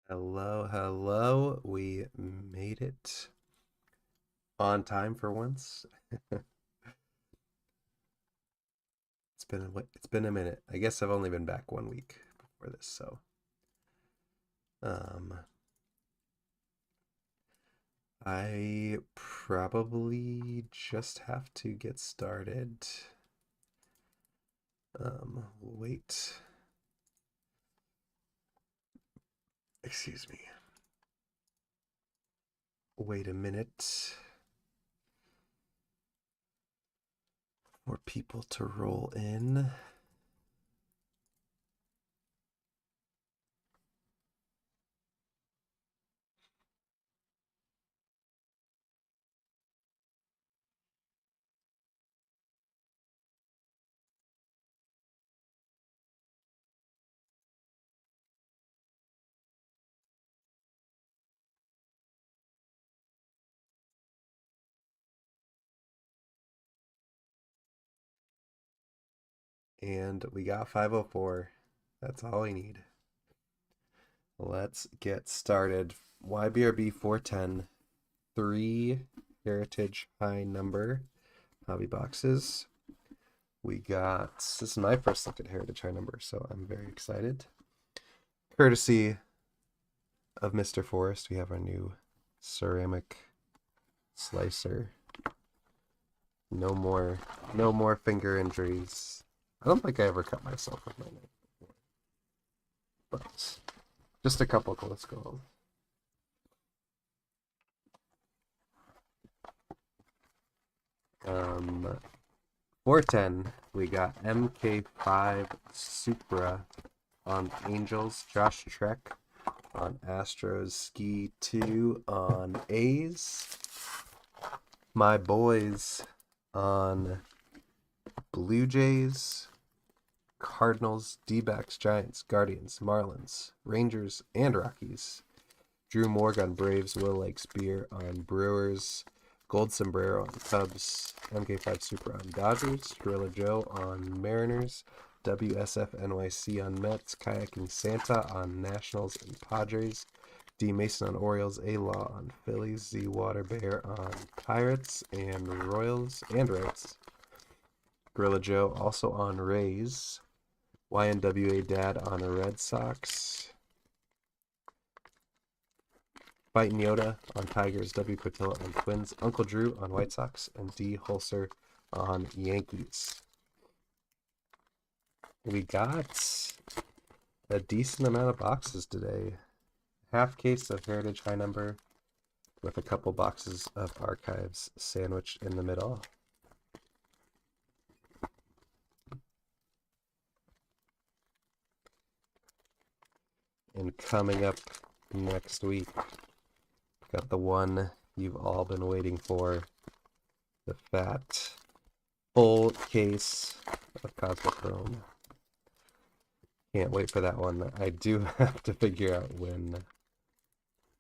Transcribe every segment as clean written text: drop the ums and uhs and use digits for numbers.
Hello, hello. We made it on time for once. It's been a minute. I guess I've only been back 1 week before this, so um I probably just have to get started. Wait. Excuse me. Wait a minute for people to roll in. And we got 504. That's all we need. Let's get started. YBRB 410, 3 Heritage High number hobby boxes. This is my first look at Heritage High number, so I'm very excited. Courtesy of Mr. Forrest, we have our new ceramic slicer. No more finger injuries. I don't think I ever cut myself with my knife before, but just a couple close calls. 410, we got MK5 Supra on Angels, Josh Trek on Astros, Ski 2 on A's, my boys on Blue Jays, Cardinals, D-backs, Giants, Guardians, Marlins, Rangers, and Rockies. Drew Morg on Braves, Will Lakes Beer on Brewers, Gold Sombrero on Cubs, MK5 Super on Dodgers, Gorilla Joe on Mariners, WSF NYC on Mets, Kayaking Santa on Nationals and Padres, D Mason on Orioles, A Law on Phillies, Z Water Bear on Pirates and Royals and Reds, Gorilla Joe also on Rays, YNWA Dad on Red Sox, Fightin' Yoda on Tigers, W. Cotilla on Twins, Uncle Drew on White Sox, and D. Holzer on Yankees. We got a decent amount of boxes today. Half case of Heritage High number with a couple boxes of Archives sandwiched in the middle. And coming up next week, got the one you've all been waiting for, the fat full case of Cosmochrome. Can't wait for that one. I do have to figure out when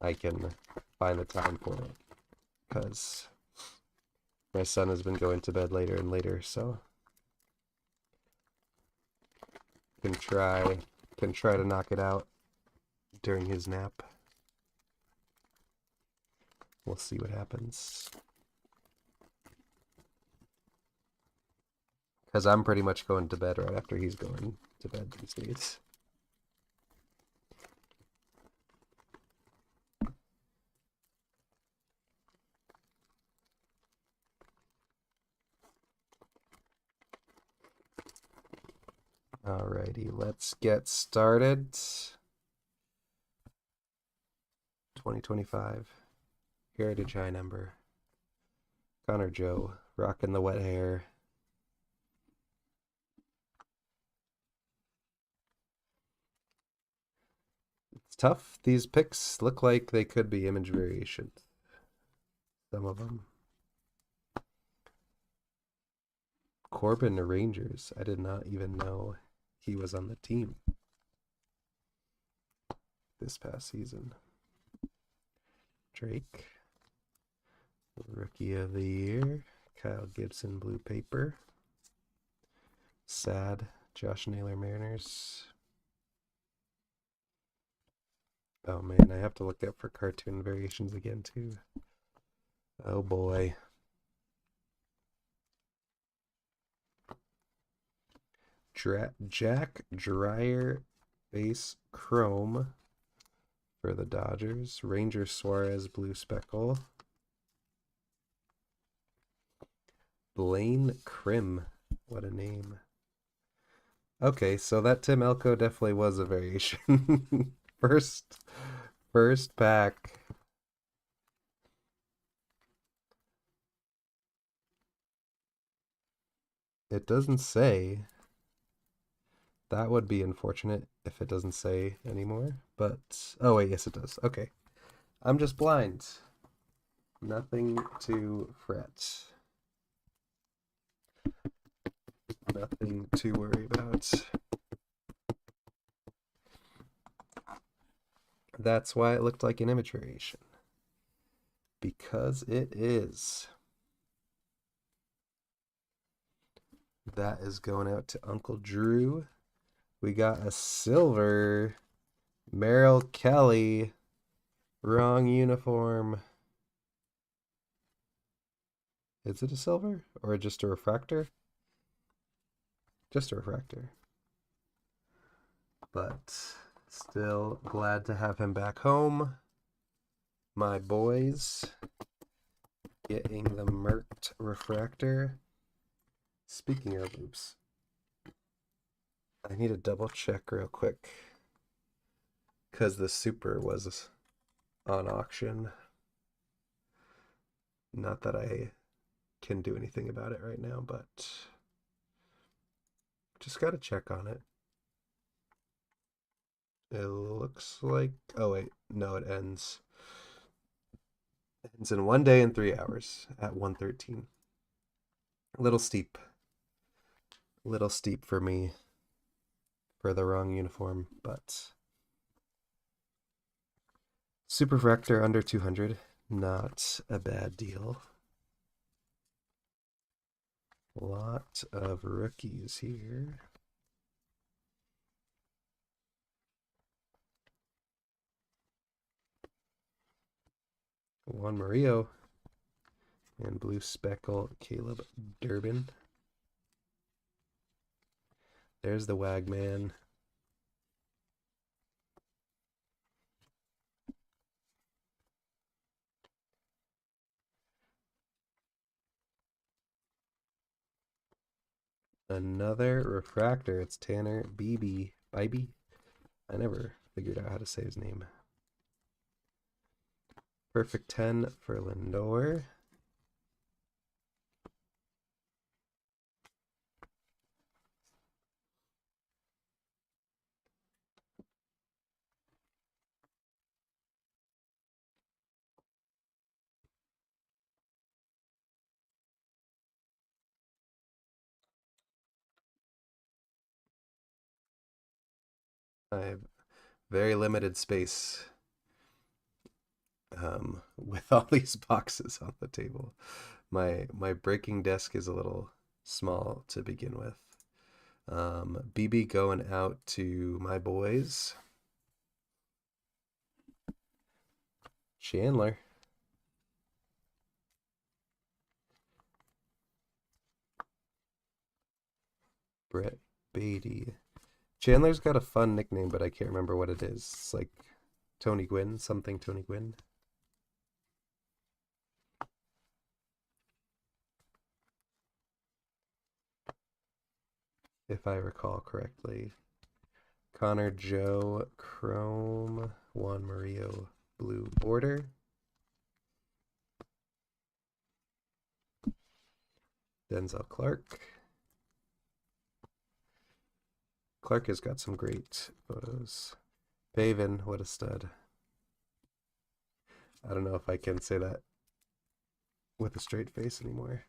I can find the time for it, because my son has been going to bed later and later, so can try to knock it out during his nap. We'll see what happens. Because I'm pretty much going to bed right after he's going to bed these days. Alrighty, let's get started. 2025 Heritage High number. Connor Joe, rocking the wet hair. It's tough. These pics look like they could be image variations. Some of them. Corbin Rangers. I did not even know he was on the team this past season. Drake, Rookie of the Year. Kyle Gibson, blue paper. Sad, Josh Naylor, Mariners. Oh man, I have to look up for cartoon variations again too. Oh boy. Jack Dreyer base chrome for the Dodgers. Ranger Suarez blue speckle. Blaine Krim. What a name. Okay, so that Tim Elko definitely was a variation. First pack. It doesn't say. That would be unfortunate if it doesn't say anymore. But, oh wait, yes it does. Okay. I'm just blind. Nothing to fret. Nothing to worry about. That's why it looked like an image variation. Because it is. That is going out to Uncle Drew. We got a silver Merrill Kelly. Wrong uniform. Is it a silver or just a refractor? Just a refractor. But still glad to have him back home. My boys getting the Mert refractor. Speaking of, oops. I need to double check real quick. Because the super was on auction. Not that I can do anything about it right now, but just got to check on it. It looks like, oh wait, no, it ends. It ends in 1 day and 3 hours at 1:13. A little steep. A little steep for me for the wrong uniform, but super refractor under 200, not a bad deal. A lot of rookies here. Juan Murillo and blue speckle Caleb Durbin. There's the Wagman. Another refractor. It's Tanner Beebe. Bibee? I never figured out how to say his name. Perfect 10 for Lindor. I have very limited space with all these boxes on the table. My breaking desk is a little small to begin with. BB going out to my boys. Chandler. Brett Beatty. Chandler's got a fun nickname, but I can't remember what it is. It's like Tony Gwynn, something Tony Gwynn. If I recall correctly. Connor Joe Chrome, Juan Murillo blue border. Denzel Clark. Clark has got some great photos. Pavin, what a stud. I don't know if I can say that with a straight face anymore.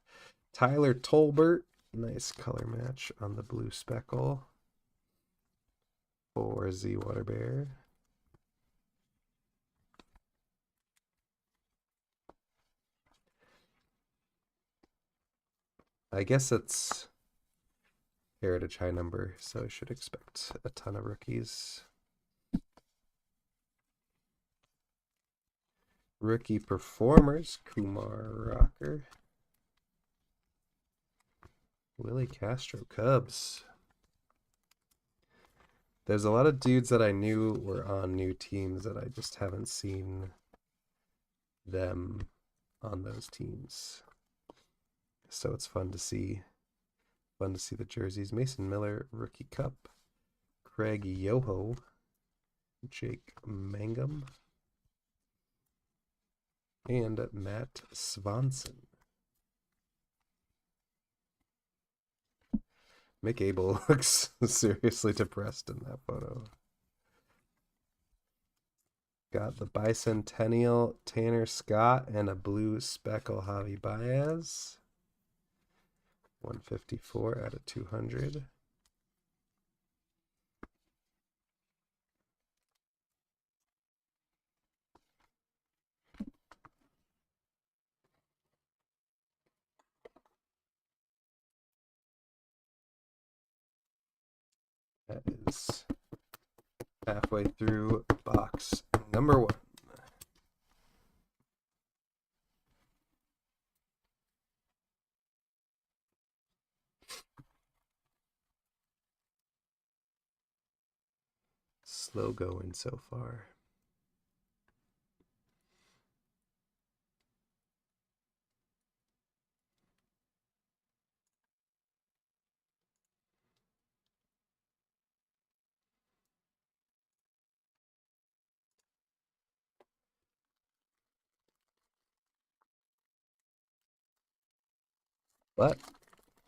Tyler Tolbert, nice color match on the blue speckle for Z Waterbear. I guess it's Heritage high number, so I should expect a ton of rookies. Rookie performers, Kumar Rocker. Willie Castro, Cubs. There's a lot of dudes that I knew were on new teams that I just haven't seen them on those teams. So it's fun to see. Fun to see the jerseys. Mason Miller, Rookie Cup. Craig Yoho. Jake Mangum. And Matt Swanson. Mick Abel looks seriously depressed in that photo. Got the Bicentennial Tanner Scott and a blue speckle Javi Baez. 154 out of 200. That is halfway through box number 1. Slow going so far. But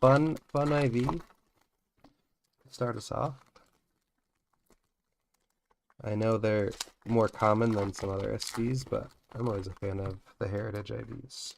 fun IV. Start us off. I know they're more common than some other SVs, but I'm always a fan of the Heritage IVs.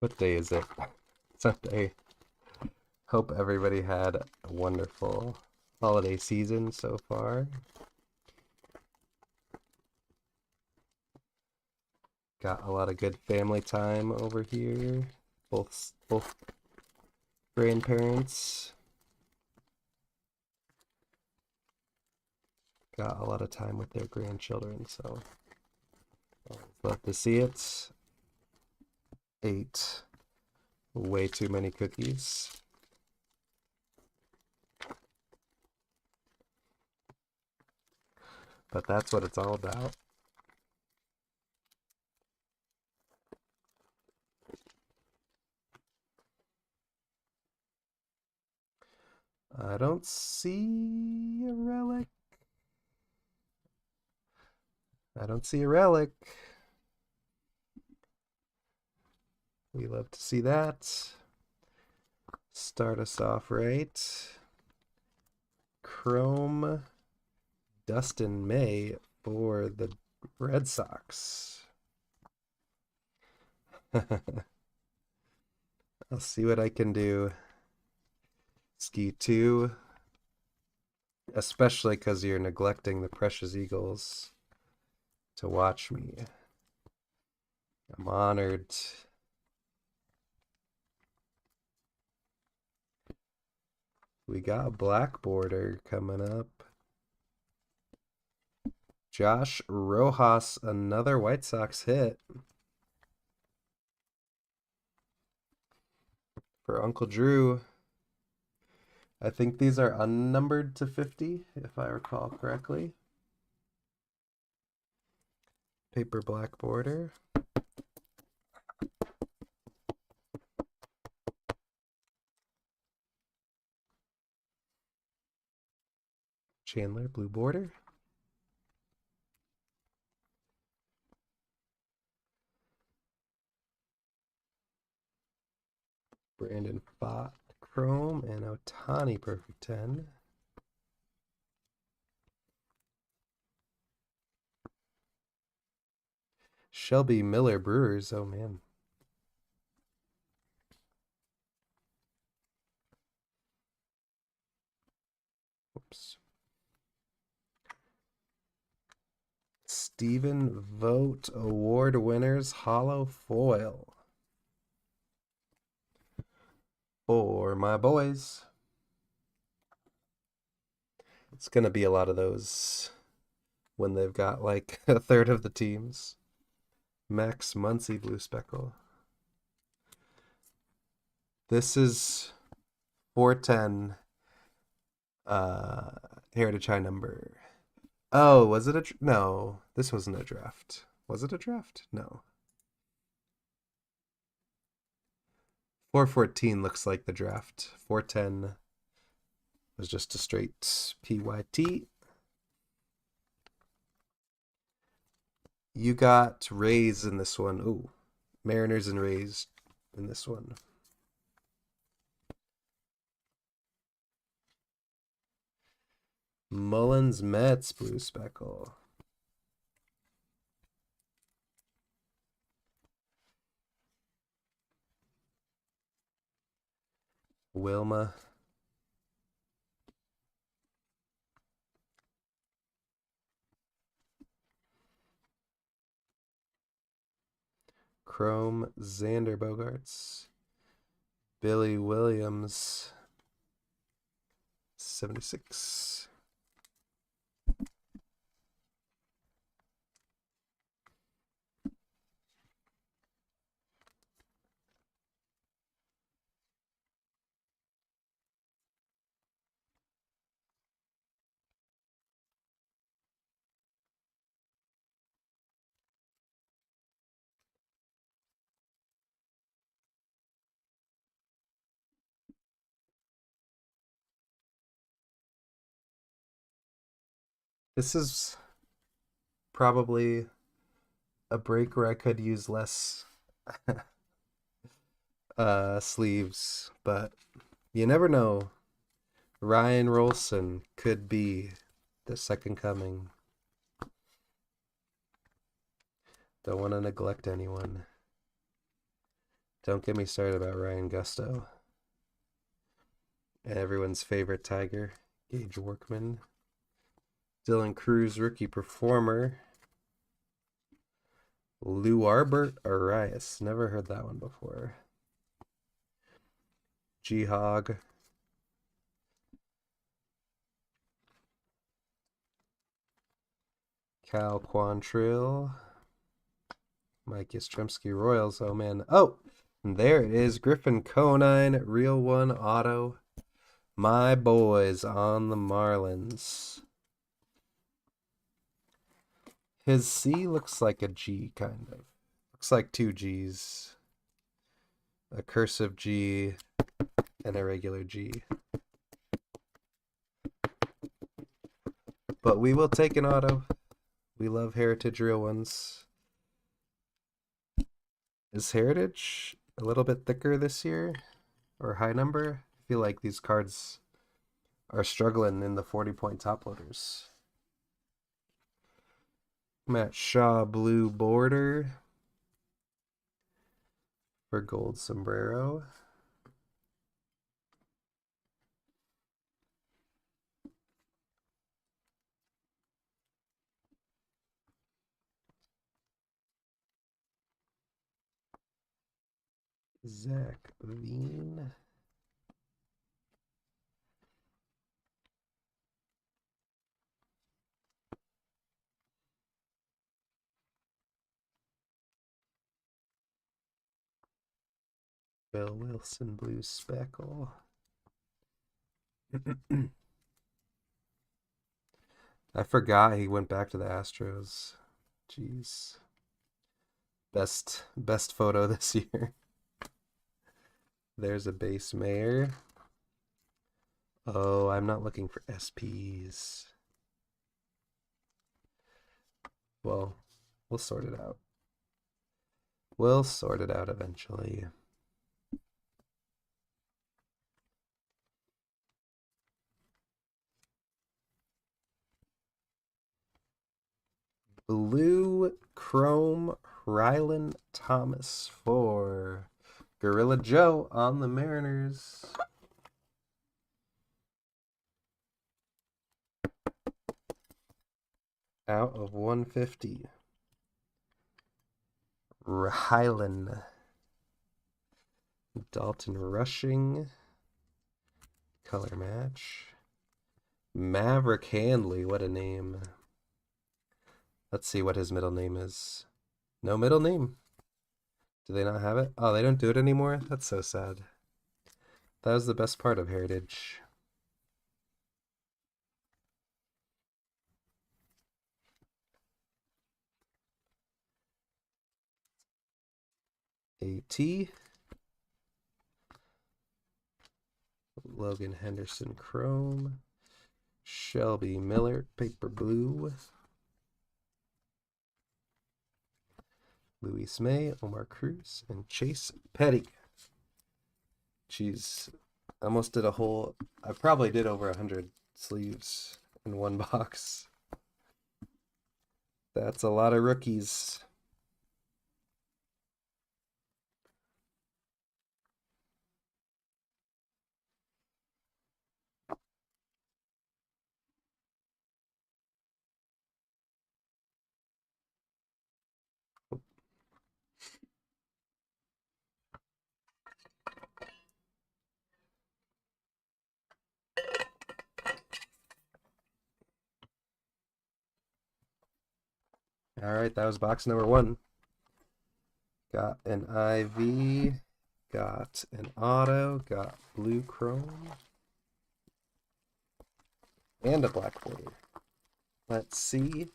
What day is it? Sunday. Hope everybody had a wonderful holiday season so far. Got a lot of good family time over here. Both grandparents. Got a lot of time with their grandchildren, so love to see it. Ate way too many cookies. But that's what it's all about. I don't see a relic. I don't see a relic. We love to see that. Start us off right. Chrome Dustin May for the Red Sox. I'll see what I can do. Ski 2. Especially because you're neglecting the Precious Eagles to watch me. I'm honored. We got a black border coming up. Josh Rojas, another White Sox hit. For Uncle Drew. I think these are unnumbered to 50, if I recall correctly. Paper black border. Chandler, blue border. Brandon Pfaadt, Chrome, and Ohtani, perfect 10. Shelby Miller, Brewers, oh man. Whoops. Stephen Vogt Award winners, hollow foil. For my boys. It's going to be a lot of those when they've got like a third of the teams. Max Muncy, blue speckle. This is 410 Heritage High number. Oh, was it a no, this wasn't a draft. Was it a draft? No. 414 looks like the draft. 410 was just a straight PYT. You got Rays in this one. Ooh, Mariners and Rays in this one. Mullins Mets, blue speckle. Wilma. Chrome, Xander Bogaerts. Billy Williams, 76. This is probably a break where I could use less sleeves, but you never know. Ryan Rolson could be the second coming. Don't want to neglect anyone. Don't get me started about Ryan Gusto. And everyone's favorite Tiger, Gage Workman. Dylan Cruz, rookie performer. Lou Arbert Arias. Never heard that one before. G-Hog. Cal Quantrill. Mike Yastrzemski Royals. Oh, man. Oh, there it is. Griffin Conine, Real One Auto. My boys on the Marlins. His C looks like a G, kind of. Looks like two G's. A cursive G and a regular G. But we will take an auto. We love Heritage Real Ones. Is Heritage a little bit thicker this year? Or high number? I feel like these cards are struggling in the 40-point top loaders. Matt Shaw, blue border for gold sombrero. Zach Veen. Bill Wilson, blue speckle. I forgot he went back to the Astros. Jeez. Best photo this year. There's a base mayor. Oh, I'm not looking for SPs. Well, we'll sort it out. We'll sort it out eventually. Blue Chrome Rylan Thomas for Gorilla Joe on the Mariners. Out of 150. Rylan. Dalton Rushing. Color match. Maverick Handley, what a name. Let's see what his middle name is. No middle name. Do they not have it? Oh, they don't do it anymore? That's so sad. That was the best part of Heritage. AT. Logan Henderson Chrome. Shelby Miller Paper Blue. Luis May, Omar Cruz, and Chase Petty. Jeez, I almost did a whole... I probably did over 100 sleeves in one box. That's a lot of rookies. All right, that was box number 1. Got an IV, got an auto, got blue chrome, and a black border. Let's see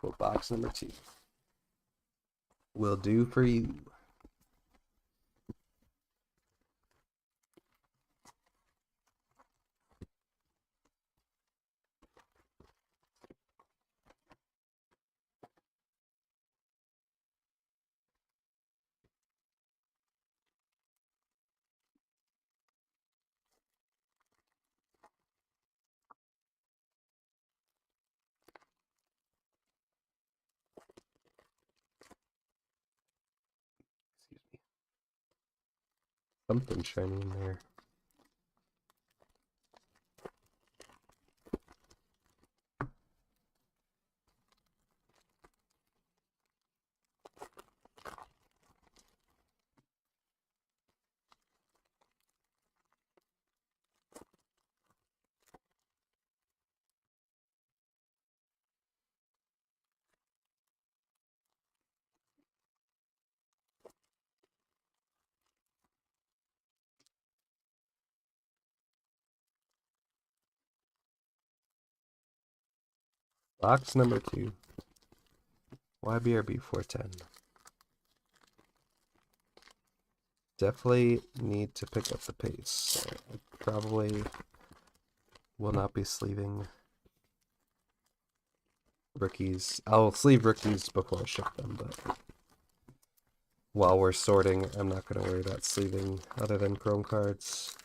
what box number 2 will do for you. Excuse me. Something shiny in there. Box number 2. YBRB 410. Definitely need to pick up the pace. So I probably will not be sleeving rookies. I'll sleeve rookies before I ship them, but while we're sorting, I'm not going to worry about sleeving other than chrome cards.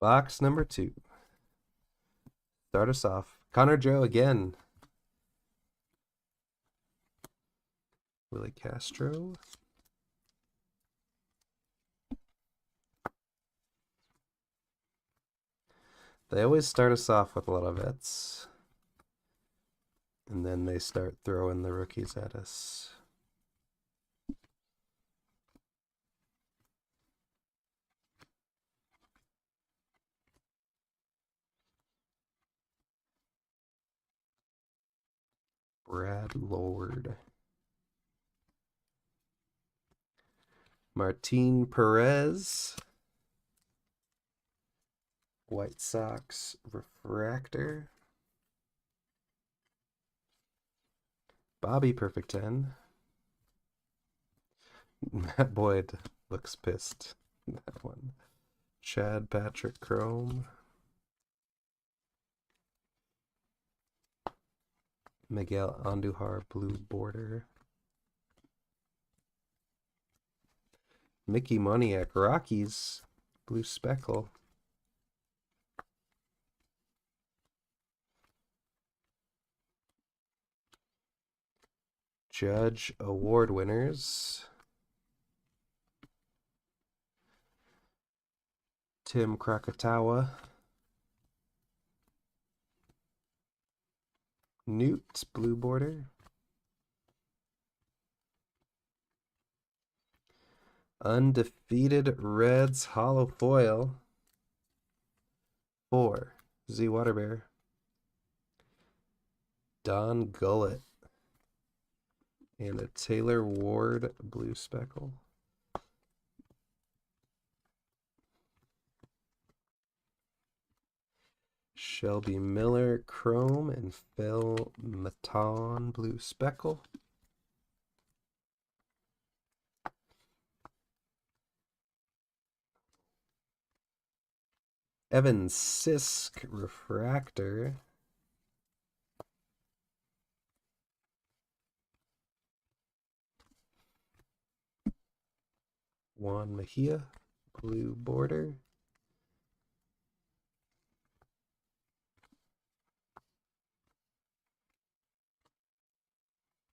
Box number 2. Start us off. Connor Joe again. Willie Castro. They always start us off with a lot of vets. And then they start throwing the rookies at us. Brad Lord. Martin Perez. White Sox Refractor. Bobby perfect 10. Matt Boyd looks pissed. That one. Chad Patrick Chrome. Miguel Andujar blue border. Mickey Moniak Rockies blue speckle. Judge award winners. Tim Krakatawa. Newt blue border. Undefeated Reds hollow foil. 4. Z Waterbear. Don Gullett. And a Taylor Ward blue speckle. Shelby Miller chrome and Phil Maton blue speckle. Evan Sisk refractor. Juan Mejia blue border.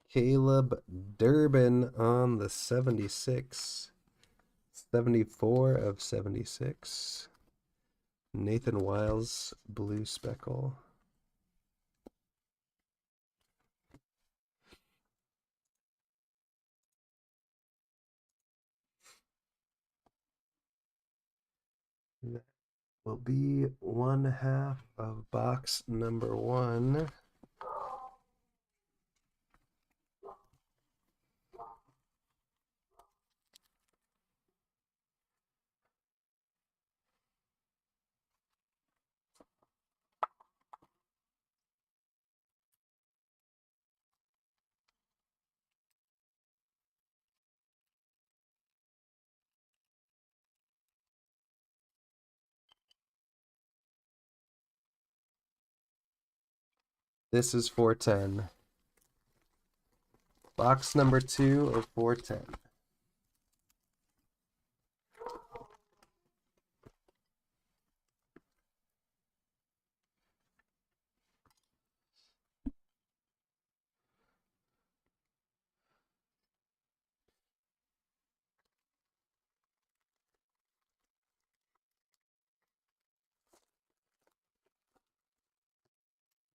Caleb Durbin on the 76. 74 of 76. Nathan Wiles blue speckle. That will be 1/2 of box number 1. This is 410. Box number 2 of 410.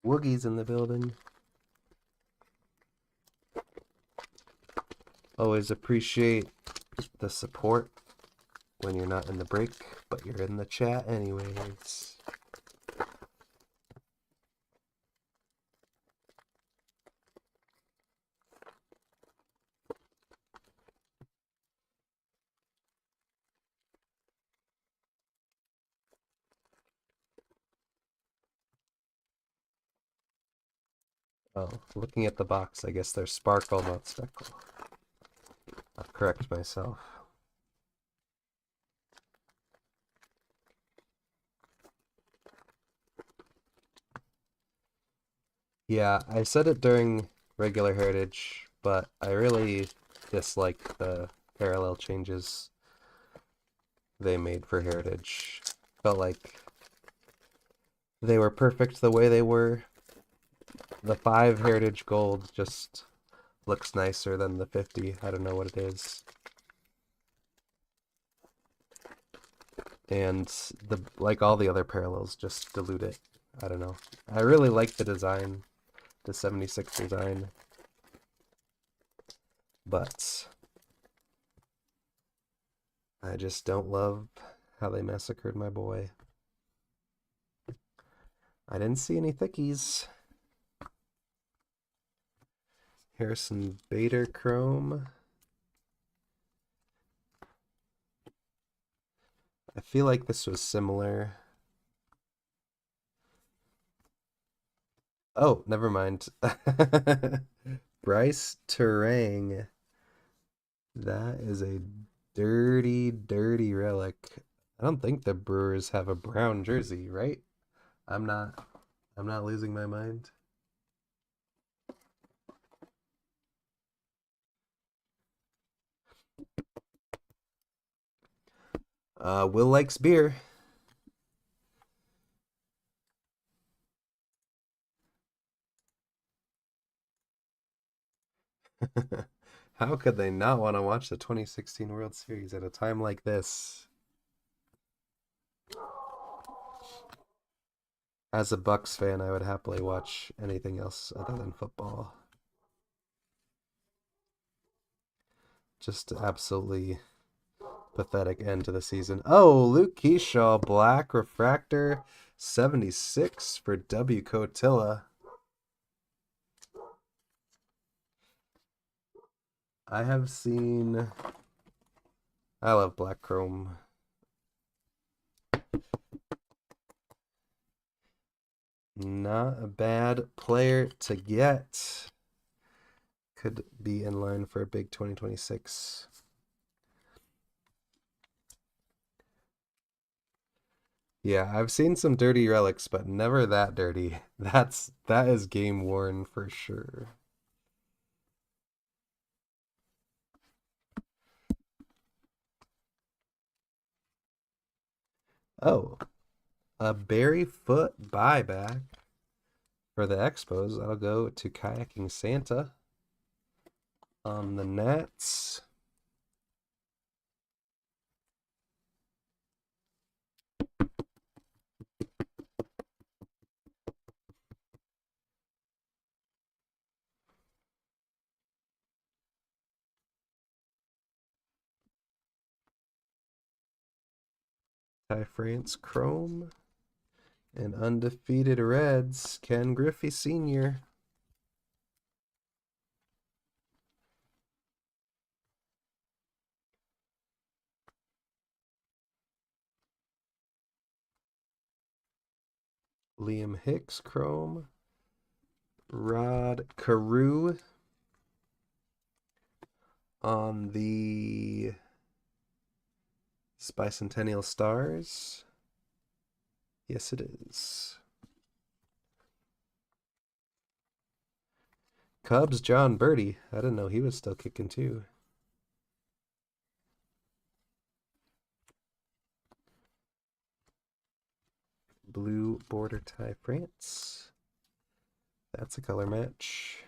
Woogie's in the building. Always appreciate the support when you're not in the break, but you're in the chat anyways. Oh, looking at the box, I guess there's sparkle, not speckle. I'll correct myself. Yeah, I said it during regular Heritage, but I really dislike the parallel changes they made for Heritage. Felt like they were perfect the way they were. The 5 Heritage Gold just looks nicer than the 50. I don't know what it is. And like all the other parallels just dilute it. I don't know. I really like the design, the 76 design, but I just don't love how they massacred my boy. I didn't see any thickies. Harrison Bader chrome. I feel like this was similar. Oh, never mind. Bryce Terang. That is a dirty, dirty relic. I don't think the Brewers have a brown jersey, right? I'm not I'm not losing my mind. Will likes beer. How could they not want to watch the 2016 World Series at a time like this? As a Bucks fan, I would happily watch anything else other than football. Just absolutely pathetic end to the season. Oh, Luke Keyshaw, black refractor, 76 for W. Cotilla. I have seen. I love black chrome. Not a bad player to get. Could be in line for a big 2026. Yeah, I've seen some dirty relics, but never that dirty. That is game worn for sure. Oh, a Berryfoot buyback for the Expos. That'll go to Kayaking Santa on the Nats. Ty France Chrome. And undefeated Reds, Ken Griffey Sr. Liam Hicks Chrome. Rod Carew on the Bicentennial Stars. Yes, it is. Cubs, John Birdie. I didn't know he was still kicking too. Blue border tie France. That's a color match.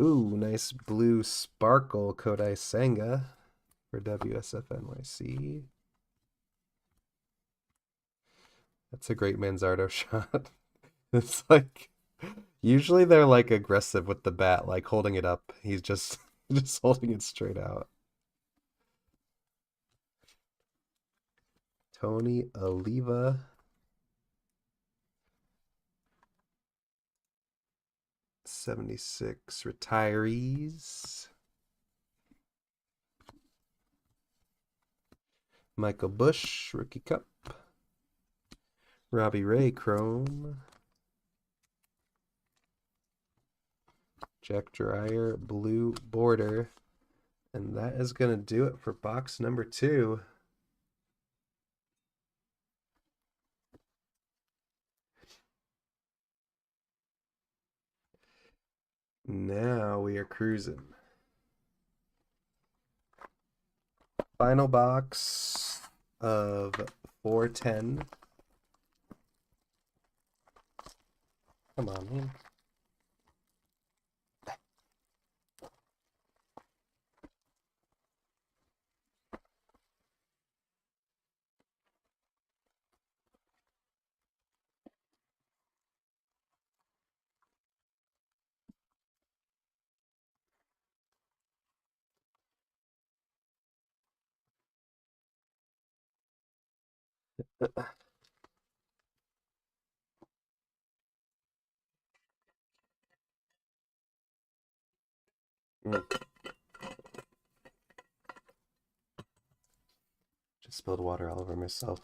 Ooh, nice blue sparkle Kodai Senga for WSFNYC. That's a great Manzardo shot. It's like usually they're like aggressive with the bat, like holding it up. He's just just holding it straight out. Tony Oliva. '76 retirees. Michael Bush, Rookie Cup. Robbie Ray, Chrome. Jack Dreyer, blue border. And that is going to do it for box number 2. Now we are cruising. Final box of 410. Come on, man. Just spilled water all over myself.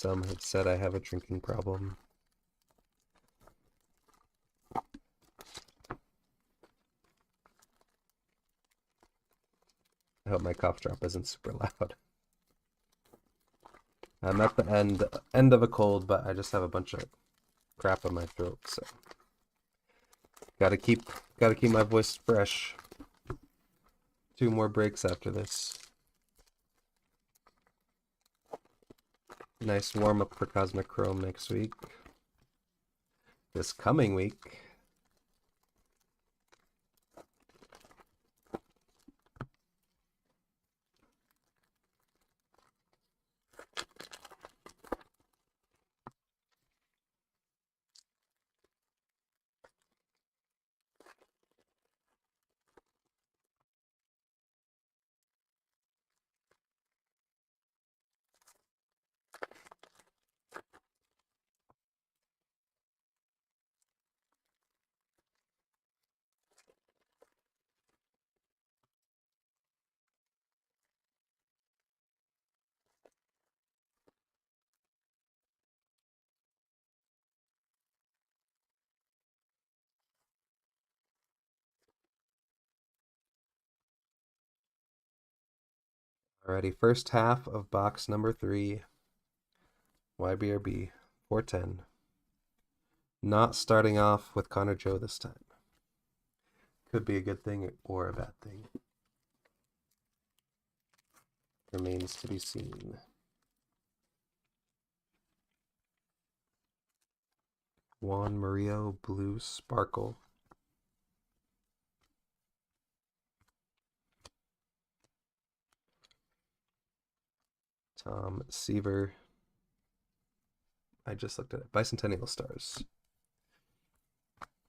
some have said I have a drinking problem. I hope my cough drop isn't super loud. I'm at the end of a cold, but I just have a bunch of crap in my throat, so gotta keep my voice fresh. 2 more breaks after this. Nice warm up for Cosmic Chrome next week. This coming week, alrighty, first half of box number 3, YBRB 410. Not starting off with Connor Joe this time. Could be a good thing or a bad thing. Remains to be seen. Juan Murillo Blue Sparkle. Tom Seaver. I just looked at it. Bicentennial Stars.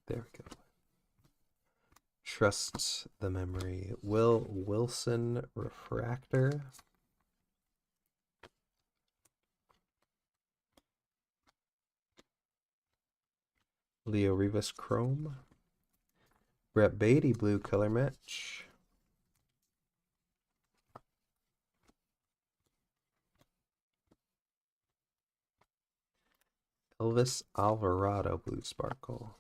There we go. Trust the memory. Will Wilson Refractor. Leo Rivas Chrome. Brett Beatty Blue Color Match. Elvis Alvarado Blue Sparkle.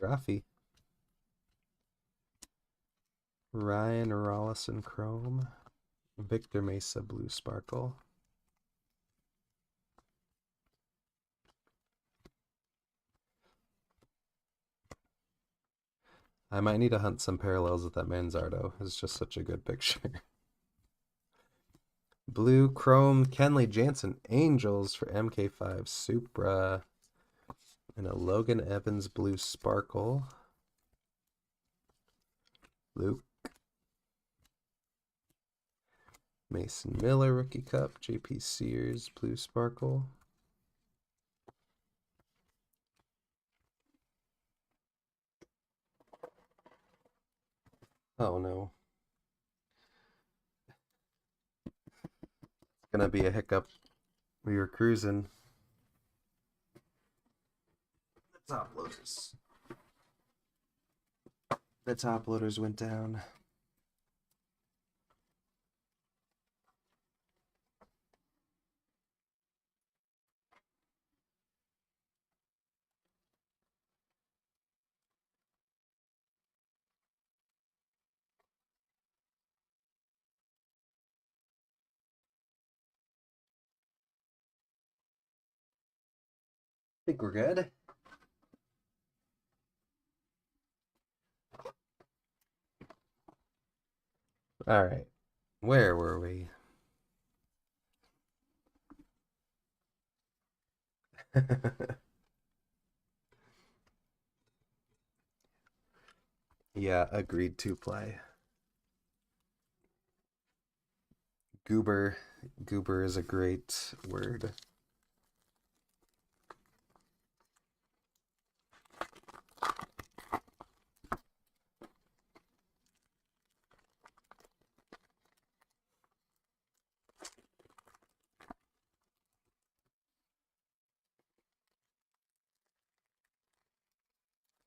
Rafi. Ryan Rollison Chrome. Victor Mesa Blue Sparkle. I might need to hunt some parallels with that Manzardo. It's just such a good picture. Blue Chrome Kenley Jansen Angels for MK5 Supra. And a Logan Evans Blue Sparkle. Luke. Mason Miller Rookie Cup. JP Sears Blue Sparkle. Oh no. It's gonna be a hiccup. We were cruising. The top loaders went down. I think we're good. All right. Where were we? Yeah, agreed to play. Goober. Goober is a great word.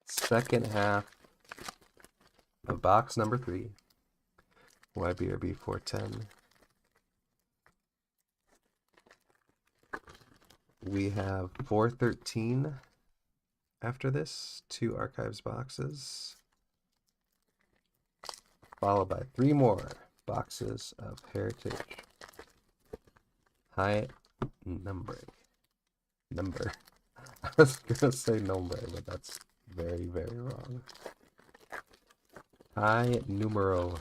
Second half of box number 3. YBRB 410. We have 413 after this, 2 archives boxes, followed by 3 more boxes of heritage. High number. I was gonna say number, but that's very, very wrong. High numero.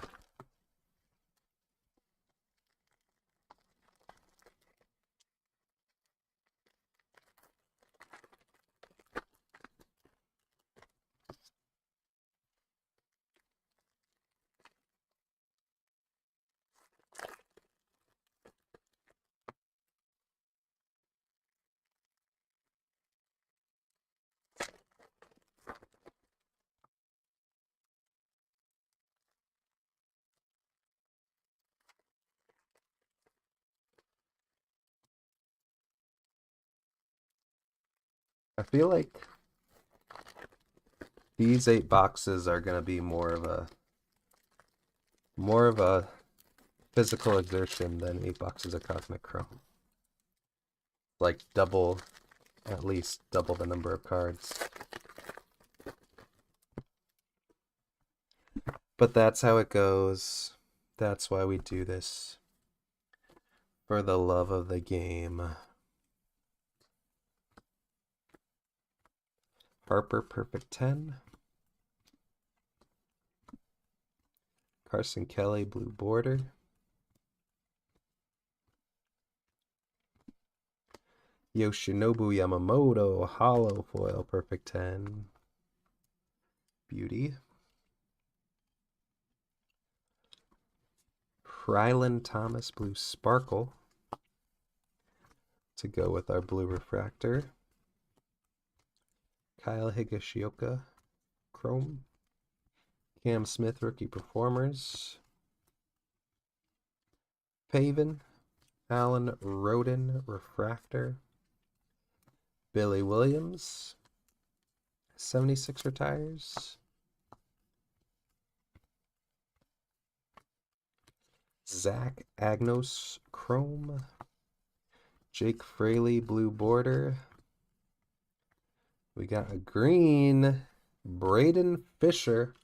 I feel like these 8 boxes are gonna be more of a physical exertion than 8 boxes of Cosmic Chrome. Like double, at least double the number of cards. But that's how it goes. That's why we do this. For the love of the game. Harper, perfect 10. Carson Kelly, blue border. Yoshinobu Yamamoto, hollow foil, perfect 10. Beauty. Rylan Thomas, blue sparkle. To go with our blue refractor. Kyle Higashioka, chrome. Cam Smith, rookie performers. Paven, Alan Roden, refractor. Billy Williams, 76 retires. Zach Agnos, chrome. Jake Fraley, blue border. We got a green, Braden Fisher,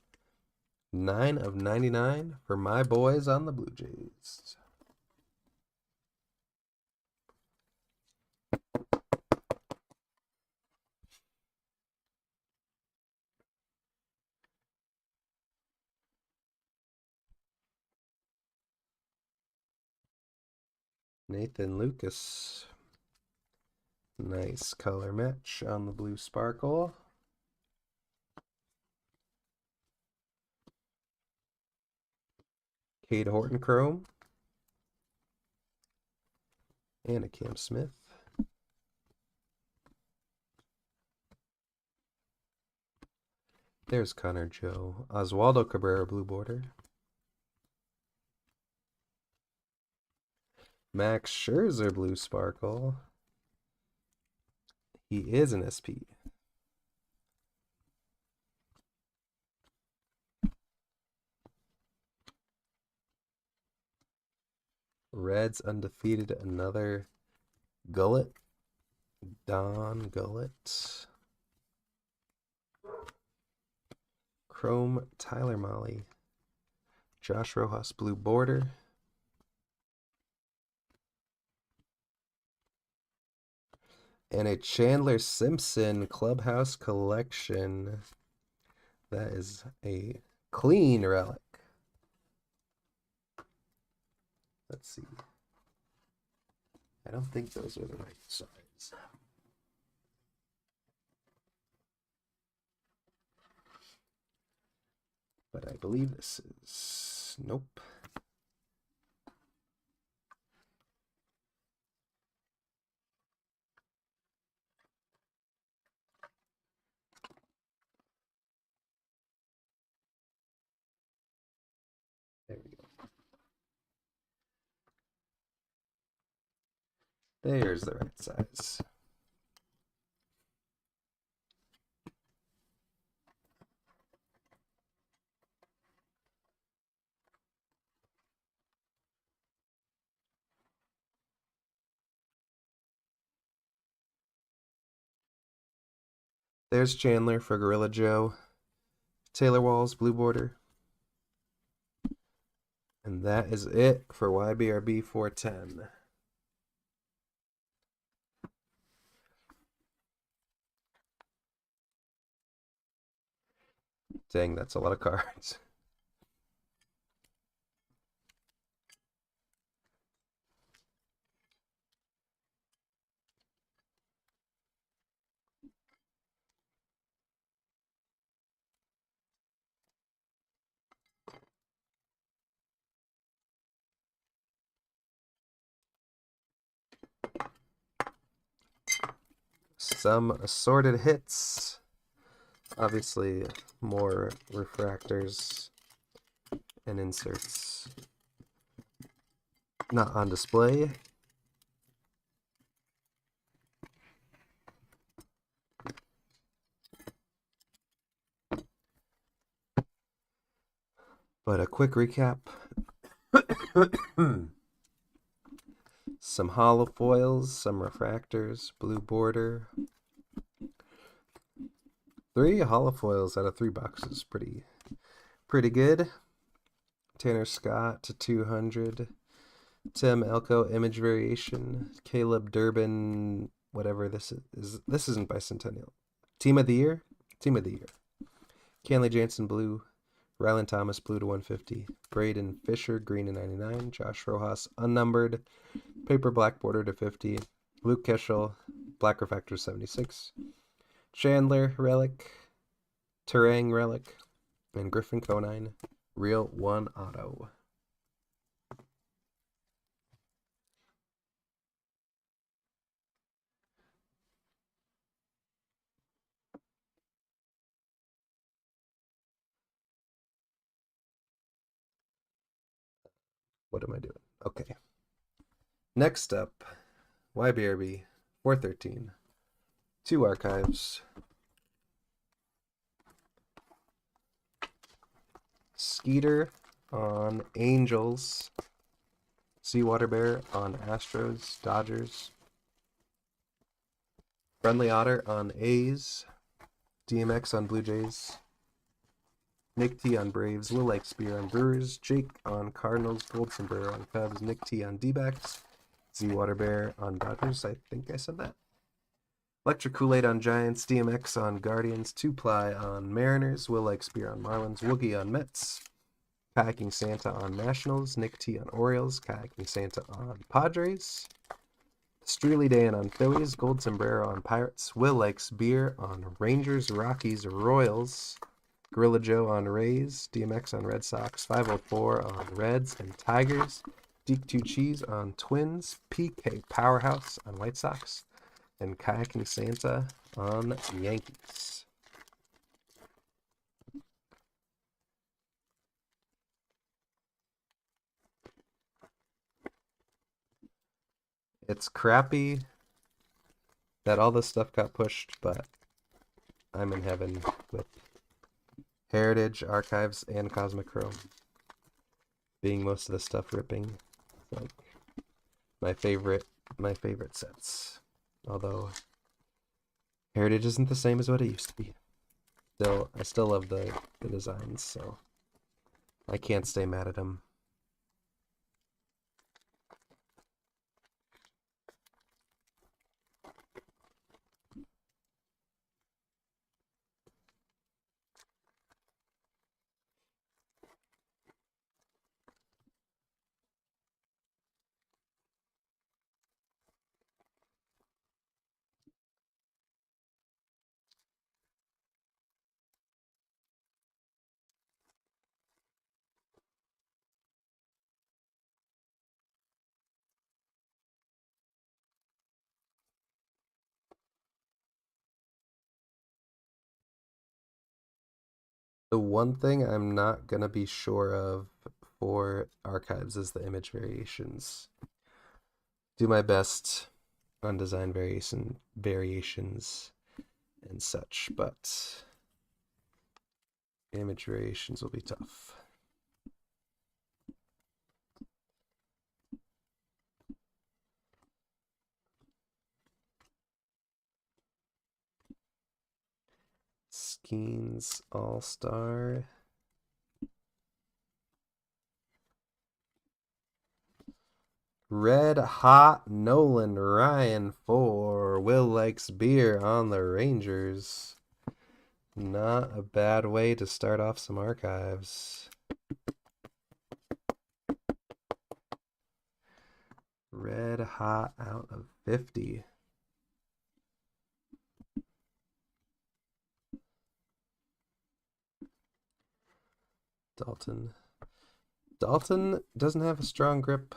9 of 99 for my boys on the Blue Jays. Nathan Lucas. Nice color match on the blue sparkle. Cade Horton chrome. And a Cam Smith. There's Connor Joe. Oswaldo Cabrera, blue border. Max Scherzer, blue sparkle. He is an SP. Reds undefeated, another Gullet. Don Gullet. Chrome, Tyler Molly. Josh Rojas, blue border. And a Chandler Simpson Clubhouse Collection. That is a clean relic. Let's see. I don't think those are the right size. But I believe this is... Nope. There we go. There's the right size. There's Chandler for Gorilla Joe. Taylor Walls, blue border. And that is it for YBRB 410. Dang, that's a lot of cards. Some assorted hits. Obviously, more refractors and inserts not on display. But a quick recap. Some hollow foils, some refractors, blue border. 3 hollow foils out of 3 boxes. Pretty good. Tanner Scott to 200. Tim Elko, image variation. Caleb Durbin, whatever this is. This isn't bicentennial. Team of the year? Team of the year. Canley Jansen, blue. Rylan Thomas, blue to 150. Braden Fisher, green to 99. Josh Rojas, unnumbered. Paper black border to 50. Luke Keschel, black refractor 76. Chandler, relic. Terang, relic. And Griffin Conine, real 1 auto. What am I doing? Okay. Next up, YBRB 413. 2 archives. Skeeter on Angels. Seawater Bear on Astros, Dodgers. Friendly Otter on A's. DMX on Blue Jays. Nick T on Braves. Lil Lake Spear on Brewers. Jake on Cardinals. Gold Sombrero on Cubs. Nick T on D-backs. Seawater Bear on Dodgers. I think I said that. Electric Kool-Aid on Giants. DMX on Guardians. 2-Ply on Mariners. Will Lake Spear on Marlins. Woogie on Mets. Kayaking Santa on Nationals. Nick T on Orioles. Kayaking Santa on Padres. Streely Dan on Phillies. Gold Sombrero on Pirates. Will Lakes Beer on Rangers, Rockies, Royals. Gorilla Joe on Rays. DMX on Red Sox. 504 on Reds and Tigers. Deke 2 Cheese on Twins. PK Powerhouse on White Sox. And Kayaking Santa on Yankees. It's crappy that all this stuff got pushed, but I'm in heaven with Heritage, Archives, and Cosmic Chrome being most of the stuff ripping. Like my favorite sets. Although Heritage isn't the same as what it used to be. I still love the designs, so I can't stay mad at them. The one thing I'm not going to be sure of for archives is the image variations. Do my best on design variations and such, but image variations will be tough. Skeens All-Star. Red Hot Nolan Ryan for Will Likes Beer on the Rangers. Not a bad way to start off some archives. Red Hot out of 50. Dalton. Dalton doesn't have a strong grip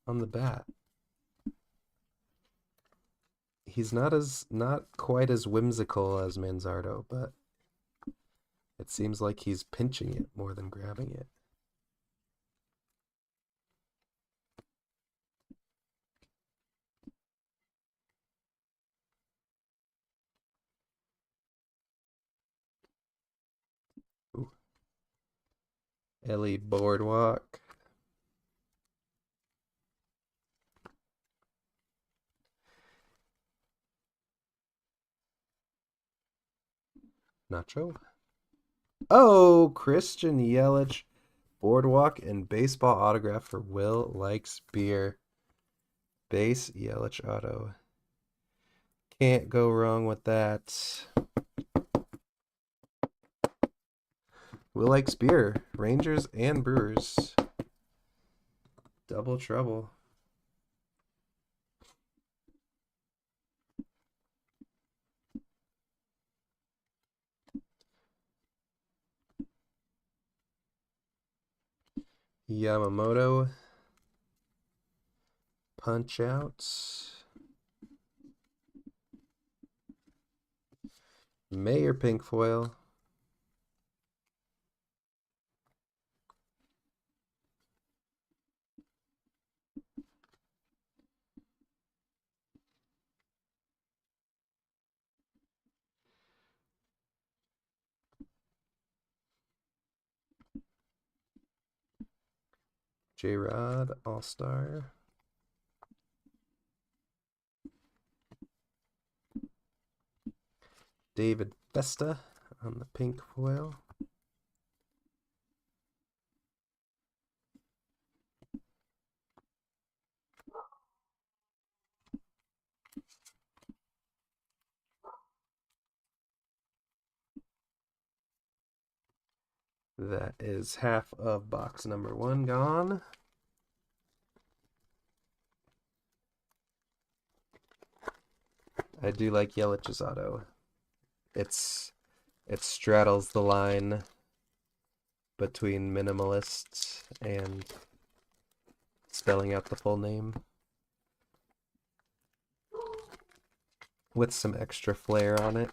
on the bat. He's not quite as whimsical as Manzardo, but it seems like he's pinching it more than grabbing it. Ooh. Ellie Boardwalk. Nacho. Oh, Christian Yelich. Boardwalk and baseball autograph for Will Likes Beer. Base Yelich auto. Can't go wrong with that. Will Likes Beer. Rangers and Brewers. Double trouble. Yamamoto. Punch outs. Mayor pink foil. J-Rod All-Star. David Festa on the pink foil. That is half of box number 1 gone. I do like Yelich's auto. It straddles the line between minimalist and spelling out the full name with some extra flair on it.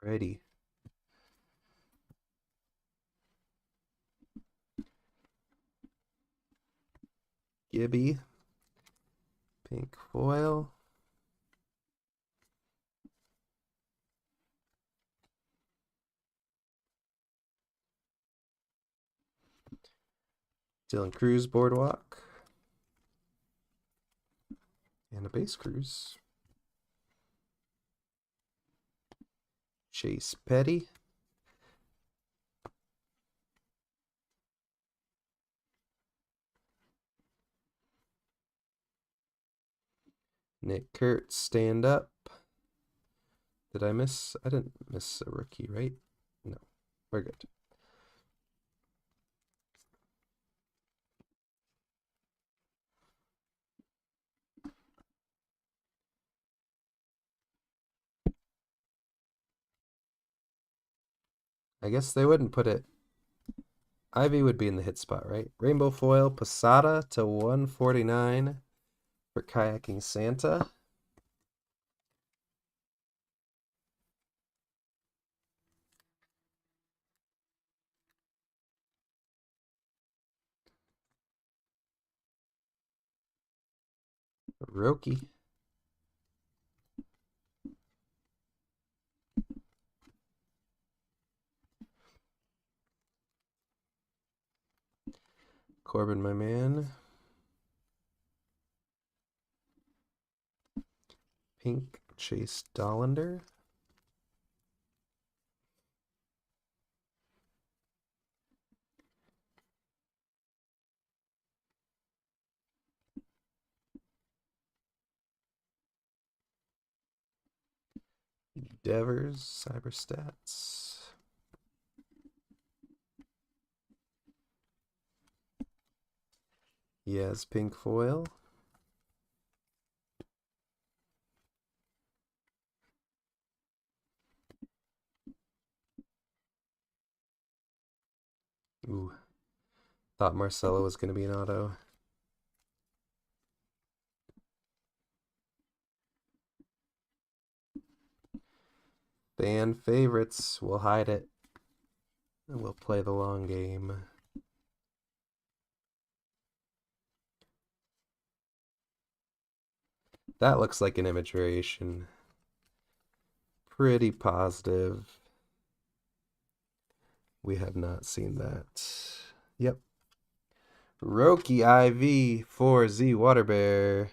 Ready. Gibby. Pink foil. Dylan Cruz Boardwalk. And a base Cruz. Chase Petty. Nick Kurtz, stand up. Did I miss? I didn't miss a rookie, right? No, we're good. I guess they wouldn't put it. Ivy would be in the hit spot, right? Rainbow foil, Posada to 149 for Kayaking Santa. Roki. Corbin, my man. Pink, Chase Dollander. Devers, Cyberstats. Yes, pink foil. Ooh. Thought Marcelo was going to be an auto. Fan favorites. We'll hide it. And we'll play the long game. That looks like an image variation. Pretty positive. We have not seen that. Yep. Roki IV 4Z Water Bear.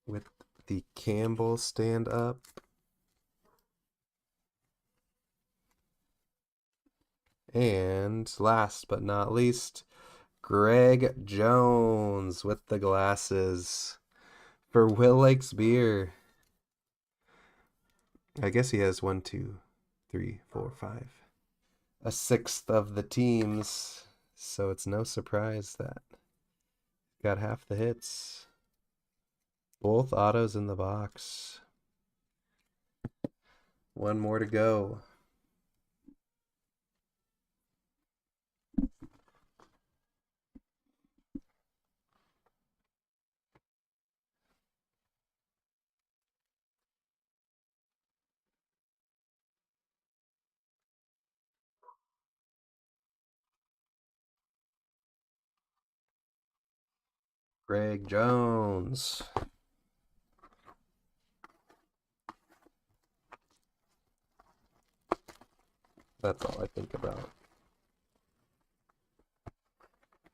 With the Campbell stand up. And last but not least, Greg Jones with the glasses for Will Likes Beer. I guess he has 1, 2, 3, 4, 5. A sixth of the teams. So it's no surprise that got half the hits. Both autos in the box. One more to go. Greg Jones. That's all I think about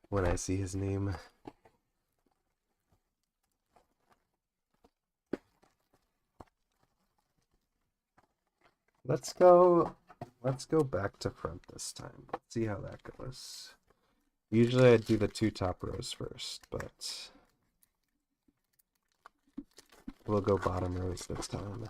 when I see his name. Let's go back to front this time. Let's see how that goes. Usually I do the 2 top rows first, but we'll go bottom rows this time.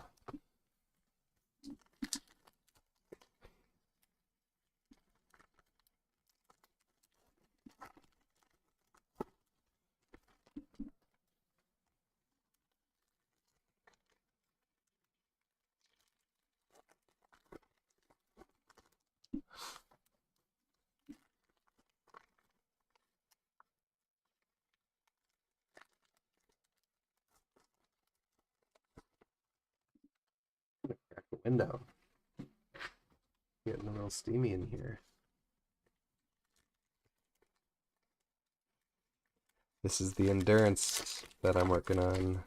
Crack the window. Getting a little steamy in here. This is the endurance that I'm working on.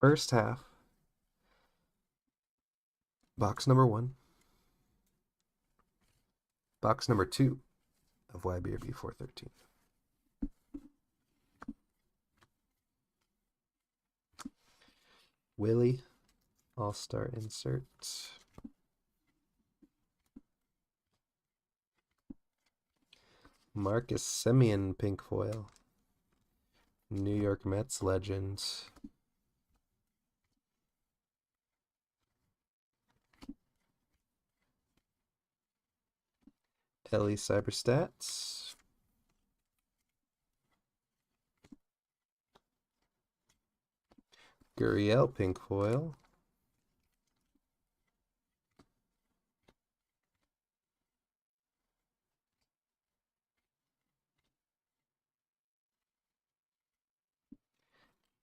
First half. Box number 1. Box number 2 of YBRB 413. Willie, All-Star insert. Marcus Semien pink foil. New York Mets legend. Ellie Cyberstats. Gurriel pink foil.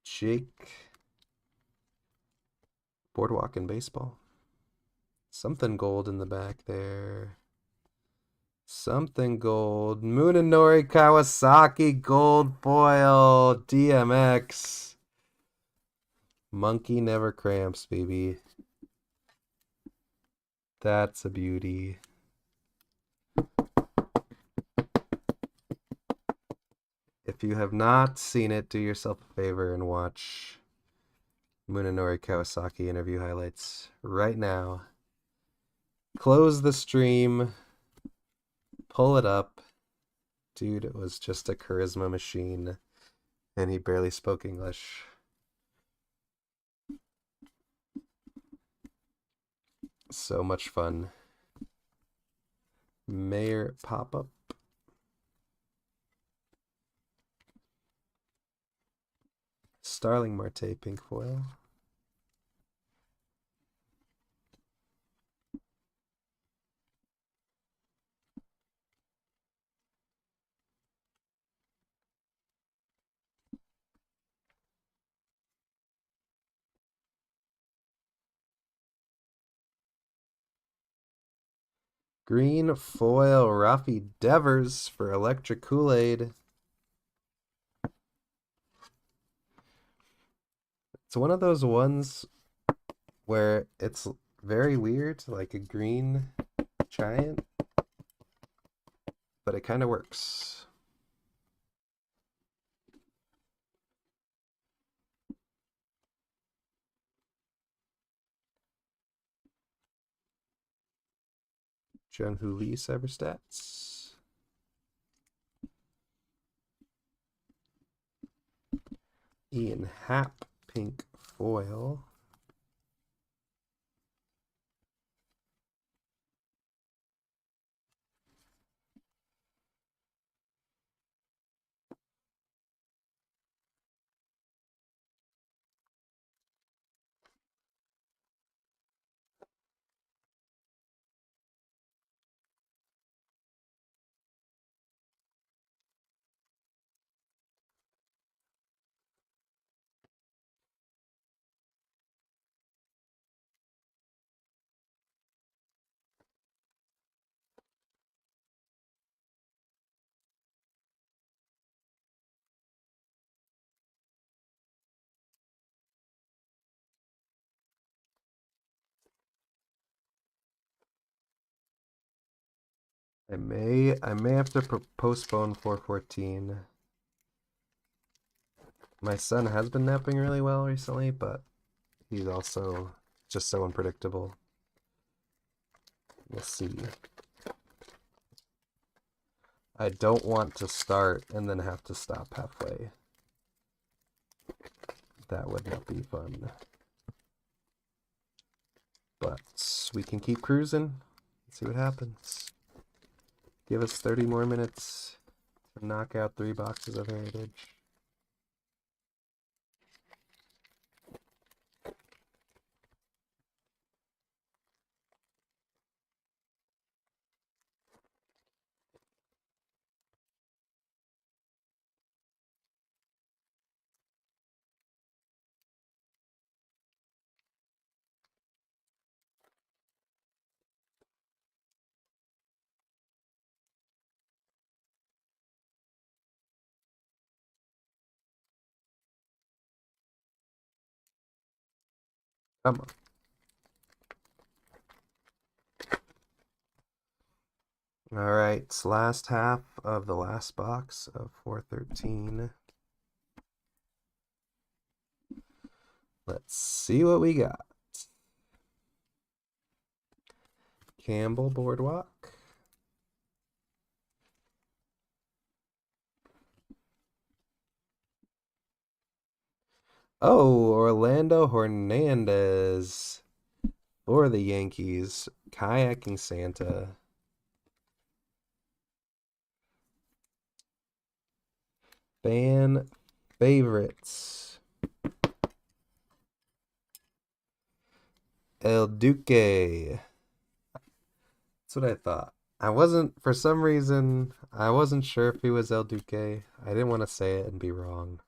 Jake. Boardwalk in baseball. Something gold in the back there. Something gold. Munenori Kawasaki gold foil. DMX. Monkey never cramps, baby. That's a beauty. If you have not seen it, do yourself a favor and watch Munenori Kawasaki interview highlights right now. Close the stream. Pull it up. Dude, it was just a charisma machine. And he barely spoke English. So much fun. Mayor pop-up. Starling Marte pink foil. Green foil Rafi Devers for Electric Kool-Aid. It's one of those ones where it's very weird, like a green giant, but it kind of works. Jung-Hoo Lee Cyberstats. Ian Happ pink foil. I may have to postpone 414. My son has been napping really well recently, but he's also just so unpredictable. We'll see. I don't want to start and then have to stop halfway. That would not be fun. But we can keep cruising. See what happens. Give us 30 more minutes to knock out 3 boxes of Heritage. Come on. All right, it's last half of the last box of 413. Let's see what we got. Campbell Boardwalk. Oh, Orlando Hernandez for the Yankees. Kayaking Santa. Fan favorites. El Duque. That's what I thought. For some reason, I wasn't sure if he was El Duque. I didn't want to say it and be wrong.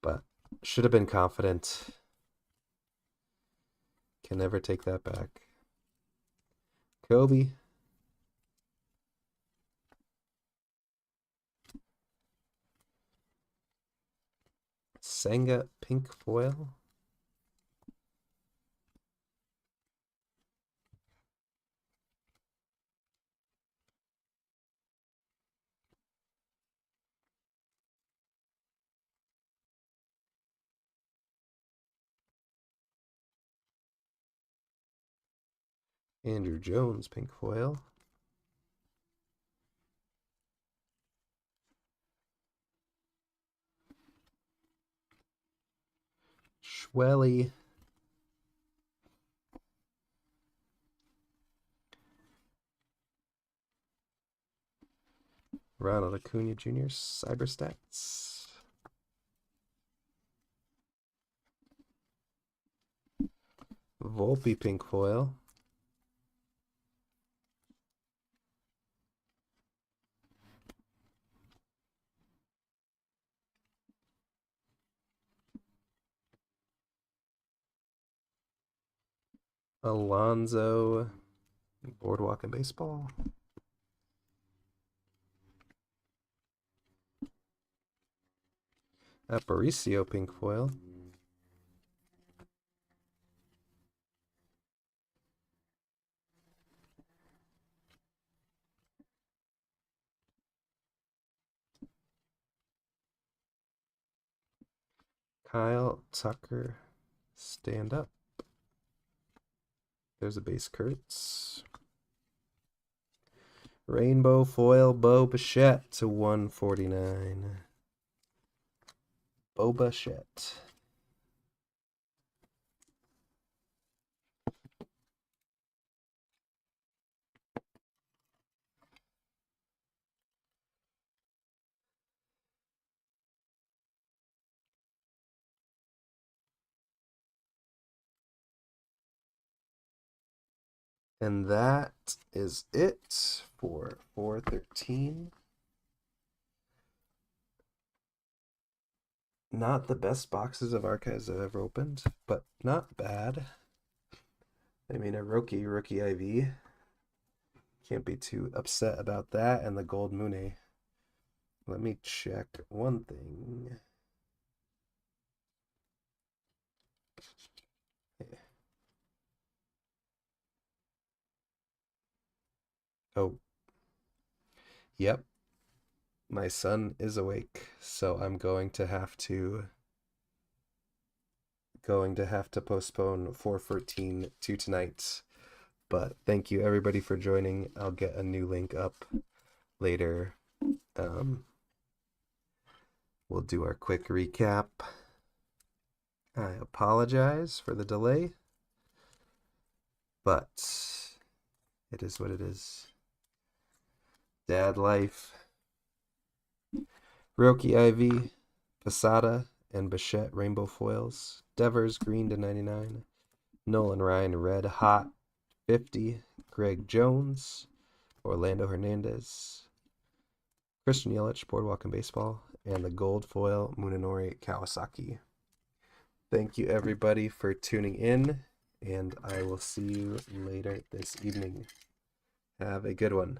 But should have been confident. Can never take that back. Kobe. Senga pink foil. Andrew Jones pink foil. Schwelly. Ronald Acuna Jr. Cyberstats. Volpe pink foil. Alonzo Boardwalk and Baseball. Aparicio pink foil. Kyle Tucker, stand up. There's a base Kurtz. Rainbow foil Bo Bichette to 149. Bo Bichette. And that is it for 413. Not the best boxes of archives I've ever opened, but not bad. I mean, a rookie IV. Can't be too upset about that. And the gold Mooney. Let me check one thing. Oh. Yep. My son is awake, so I'm going to have to postpone 414 to tonight. But thank you everybody for joining. I'll get a new link up later. We'll do our quick recap. I apologize for the delay, but it is what it is. Dad life. Roki IV, Posada, and Bichette rainbow foils. Devers green to 99. Nolan Ryan red hot 50. Greg Jones, Orlando Hernandez, Christian Yelich Boardwalk and Baseball, and the gold foil Munenori Kawasaki. Thank you everybody for tuning in, and I will see you later this evening. Have a good one.